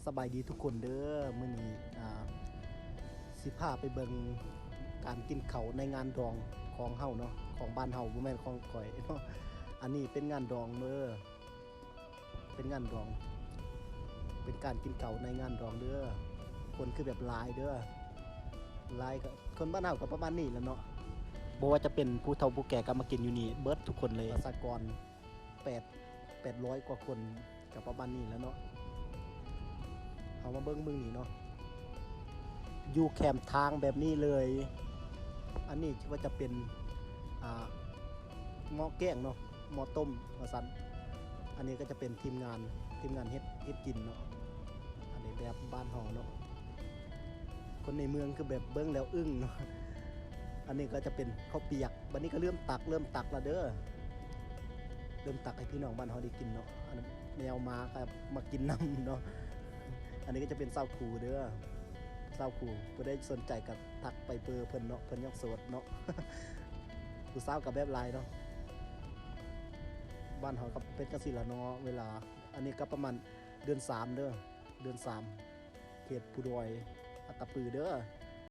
สบายดีทุกคนเด้อมื้อนี้สิพาไปเบิ่งการกินข้าวในงานดองของเฮาเนาะของบ้านเฮาบ่แม่นของข่อยเนาะอันนี้เป็นงานดองเด้อเป็นงานดองเป็นการกินข้าวในงานดองเด้อคนคือแบบหลายเด้อหลายก็คนบ้านเฮาก็ประมาณนี้แหละเนาะบ่ว่าจะเป็นผู้เฒ่าผู้แก่ก็มากินอยู่นี่เบิดทุกคนเลยประชากร800กว่าคนก็ประมาณนี้แล้วเนาะเอามาเบิ่งนี่เนาะอยู่แคมป์ทางแบบนี้เลยอันนี้คิดว่าจะเป็นหม้อแกงเนาะหม้อต้มว่าซั่นอันนี้ก็จะเป็นทีมงานเฮ็ดกินเนาะอันนี้แบบบ้านเฮาเนาะคนในเมืองคือแบบเบิ่งแล้วอึ้งเนาะอันนี้ก็จะเป็นข้าวเปียกบัดนี้ก็เริ่มตักแล้วเด้อเริ่มตักให้พี่น้องบ้านเฮาได้กินเนาะอันแมวมาก็มากินน้ำเนาะอันนี้ก็จะเป็นเศร้าคูเด้อเศร้าคูบ่ได้สนใจกับทักไปเบอร์เพิ่นเนาะเพิ่นยังโสดเนาะ ผู้สาวกับแบบลายเนาะบ้านเฮาก็เป็นจังซี่ล่ะเนาะเวลาอันนี้ก็ประมาณเดือน3เด้อเดือน3เขตผู้ดอยอัตตปือเด้อ